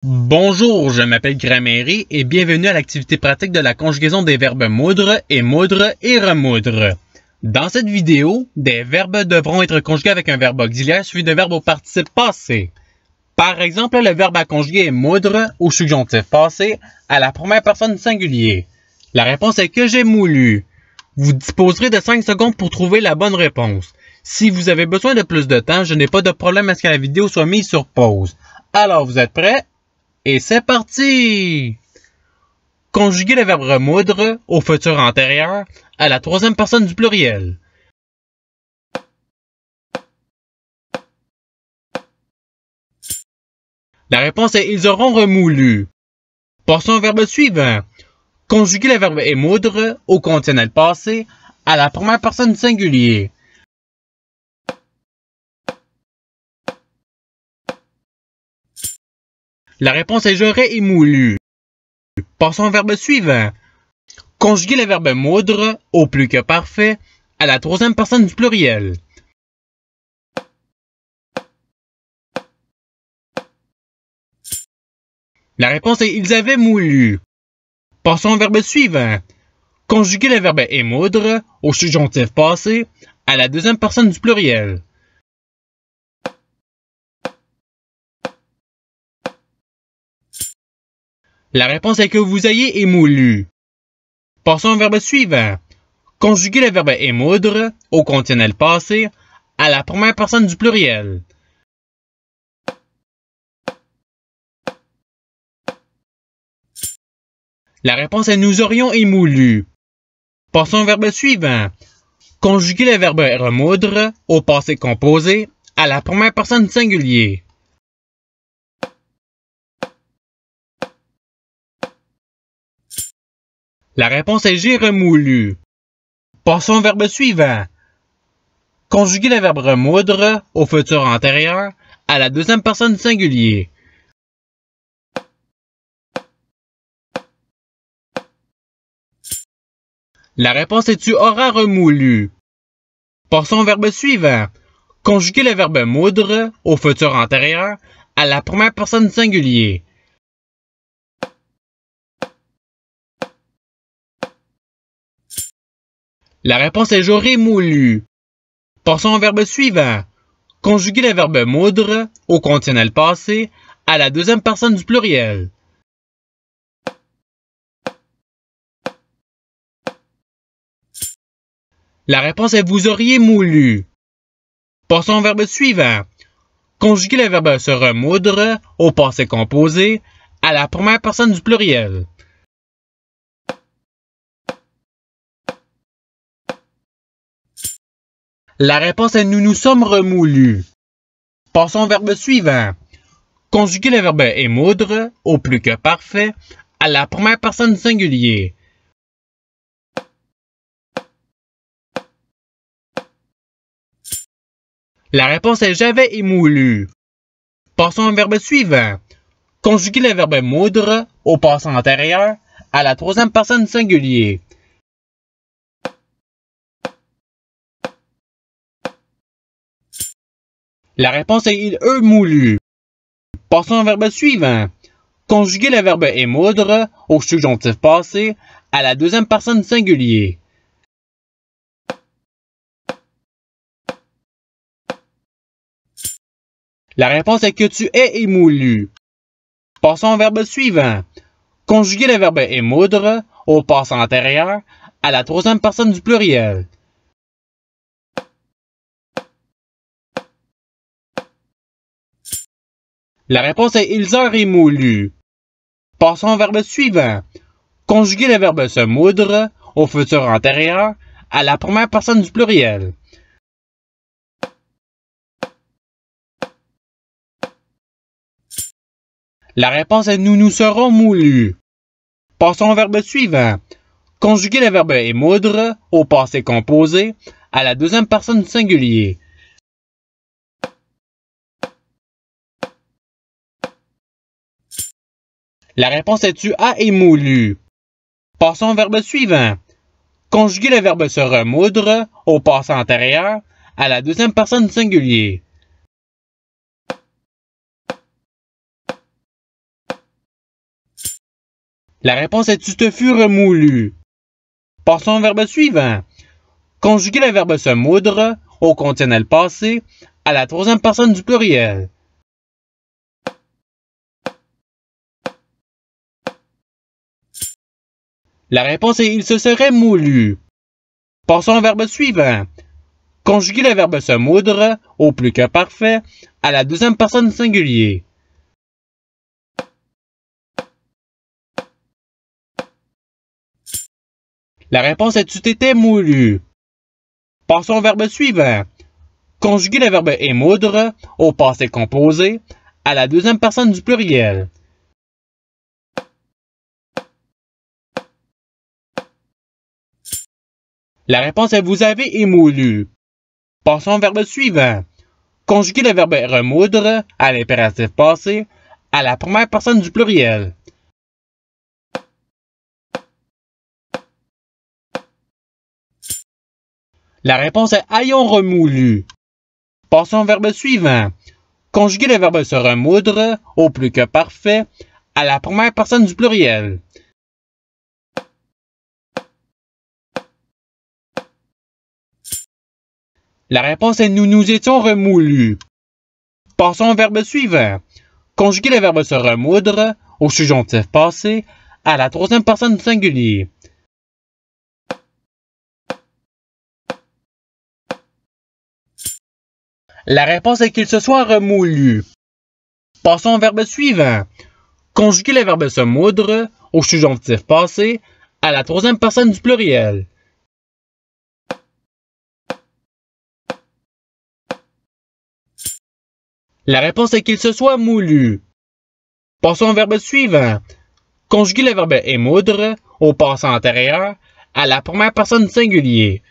Bonjour, je m'appelle Gramairy et bienvenue à l'activité pratique de la conjugaison des verbes moudre et remoudre. Dans cette vidéo, des verbes devront être conjugués avec un verbe auxiliaire suivi de verbe au participe passé. Par exemple, le verbe à conjuguer est moudre au subjonctif passé à la première personne singulier. La réponse est que j'ai moulu. Vous disposerez de 5 secondes pour trouver la bonne réponse. Si vous avez besoin de plus de temps, je n'ai pas de problème à ce que la vidéo soit mise sur pause. Alors, vous êtes prêts? Et c'est parti! Conjuguer le verbe remoudre au futur antérieur à la troisième personne du pluriel. La réponse est ils auront remoulu. Passons au verbe suivant. Conjuguer le verbe émoudre au conditionnel passé à la première personne du singulier. La réponse est j'aurais émoulu. Passons au verbe suivant. Conjuguer le verbe moudre au plus que parfait à la troisième personne du pluriel. La réponse est ils avaient moulu. Passons au verbe suivant. Conjuguer le verbe émoudre au subjonctif passé à la deuxième personne du pluriel. La réponse est que vous ayez émoulu. Passons au verbe suivant. Conjuguer le verbe émoudre au conditionnel passé à la première personne du pluriel. La réponse est nous aurions émoulu. Passons au verbe suivant. Conjuguer le verbe remoudre au passé composé à la première personne du singulier. La réponse est j'ai remoulu. Passons au verbe suivant. Conjuguer le verbe remoudre au futur antérieur à la deuxième personne du singulier. La réponse est tu auras remoulu. Passons au verbe suivant. Conjuguer le verbe moudre au futur antérieur à la première personne du singulier. La réponse est j'aurais moulu. Passons au verbe suivant. Conjuguer le verbe moudre au conditionnel passé à la deuxième personne du pluriel. La réponse est vous auriez moulu. Passons au verbe suivant. Conjuguer le verbe se remoudre au passé composé à la première personne du pluriel. La réponse est nous nous sommes remoulus. Passons au verbe suivant. Conjuguer le verbe émoudre au plus que parfait à la première personne du singulier. La réponse est j'avais émoulu. Passons au verbe suivant. Conjuguer le verbe moudre au passé antérieur à la troisième personne du singulier. La réponse est il eut moulu. Passons au verbe suivant. Conjuguer le verbe émoudre au subjonctif passé à la deuxième personne du singulier. La réponse est que tu es émoulu. Passons au verbe suivant. Conjuguer le verbe émoudre au passé antérieur à la troisième personne du pluriel. La réponse est ils eurent émoulu. Passons au verbe suivant. Conjuguer le verbe se moudre au futur antérieur à la première personne du pluriel. La réponse est nous nous serons moulus. Passons au verbe suivant. Conjuguer le verbe émoudre au passé composé à la deuxième personne du singulier. La réponse est tu as émoulu. Passons au verbe suivant. Conjuguer le verbe se remoudre au passé antérieur à la deuxième personne du singulier. La réponse est tu te fus remoulu. Passons au verbe suivant. Conjuguer le verbe se moudre au conditionnel passé à la troisième personne du pluriel. La réponse est il se serait moulu. Passons au verbe suivant. Conjuguer le verbe se moudre au plus que parfait à la deuxième personne singulier. La réponse est tu t'étais moulu. Passons au verbe suivant. Conjuguer le verbe émoudre au passé composé à la deuxième personne du pluriel. La réponse est vous avez émoulu. Passons au verbe suivant. Conjuguer le verbe remoudre à l'impératif passé à la première personne du pluriel. La réponse est ayons remoulu. Passons au verbe suivant. Conjuguer le verbe se remoudre au plus que parfait à la première personne du pluriel. La réponse est nous nous étions remoulus. Passons au verbe suivant. Conjuguer le verbe se remoudre au subjonctif passé à la troisième personne du singulier. La réponse est qu'il se soit remoulu. Passons au verbe suivant. Conjuguer le verbe se moudre au subjonctif passé à la troisième personne du pluriel. La réponse est qu'il se soit moulu. Passons au verbe suivant. Conjuguer le verbe émoudre au passé antérieur à la première personne du singulier.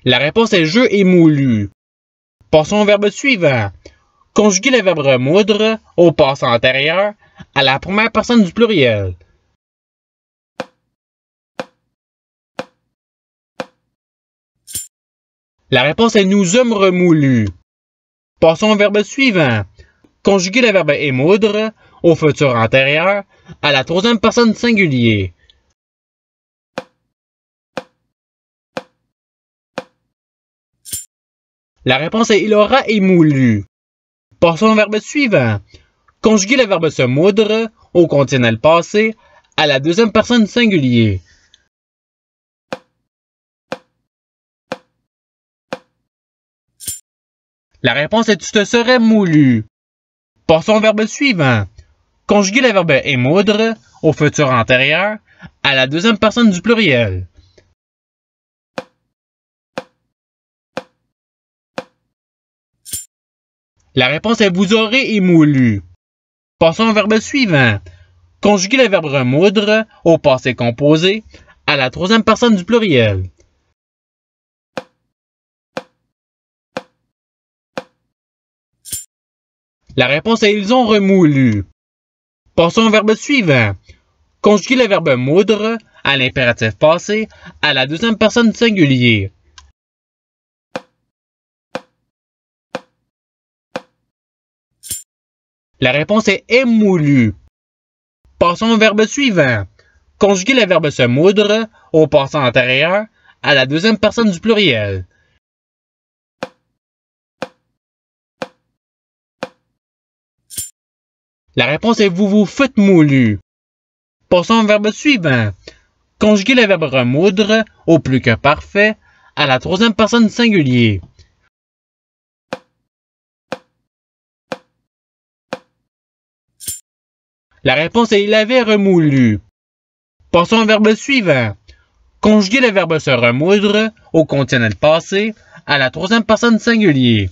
La réponse est je émoulu. Passons au verbe suivant. Conjuguer le verbe remoudre au passé antérieur à la première personne du pluriel. La réponse est nous sommes remoulus. Passons au verbe suivant. Conjuguer le verbe émoudre au futur antérieur à la troisième personne du singulier. La réponse est il aura émoulu. Passons au verbe suivant. Conjuguer le verbe se moudre au conditionnel passé à la deuxième personne du singulier. La réponse est tu te serais moulu. Passons au verbe suivant. Conjuguer le verbe émoudre au futur antérieur à la deuxième personne du pluriel. La réponse est vous aurez émoulu. Passons au verbe suivant. Conjuguer le verbe remoudre au passé composé à la troisième personne du pluriel. La réponse est ils ont remoulu. Passons au verbe suivant. Conjuguer le verbe moudre à l'impératif passé à la deuxième personne du singulier. La réponse est émoulu. Passons au verbe suivant. Conjuguer le verbe se moudre au passé antérieur à la deuxième personne du pluriel. La réponse est vous vous faites moulu. Passons au verbe suivant. Conjuguer le verbe remoudre au plus que parfait à la troisième personne du singulier. La réponse est il avait remoulu. Passons au verbe suivant. Conjuguer le verbe se remoudre au conditionnel passé à la troisième personne du singulier.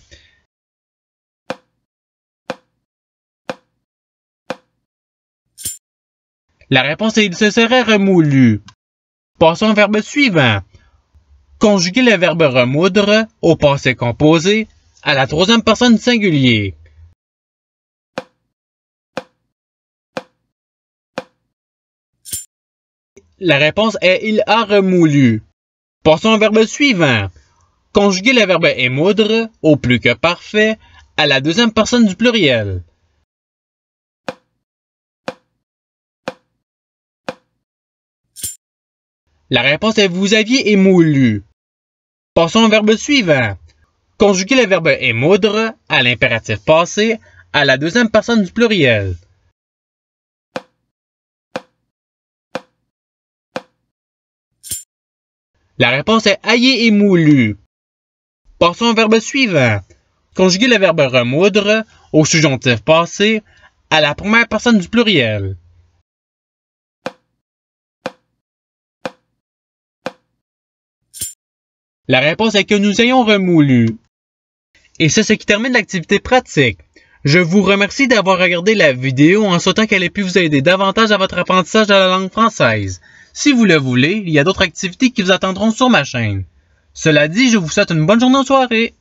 La réponse est il se serait remoulu. Passons au verbe suivant. Conjuguer le verbe remoudre au passé composé à la troisième personne du singulier. La réponse est il a remoulu. Passons au verbe suivant. Conjuguer le verbe émoudre au plus que parfait à la deuxième personne du pluriel. La réponse est vous aviez émoulu. Passons au verbe suivant. Conjuguez le verbe émoudre à l'impératif passé à la deuxième personne du pluriel. La réponse est ayez émoulu. Passons au verbe suivant. Conjuguez le verbe remoudre au subjonctif passé à la première personne du pluriel. La réponse est que nous ayons remoulu. Et c'est ce qui termine l'activité pratique. Je vous remercie d'avoir regardé la vidéo en souhaitant qu'elle ait pu vous aider davantage à votre apprentissage de la langue française. Si vous le voulez, il y a d'autres activités qui vous attendront sur ma chaîne. Cela dit, je vous souhaite une bonne journée ou soirée.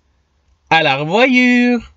À la revoyure!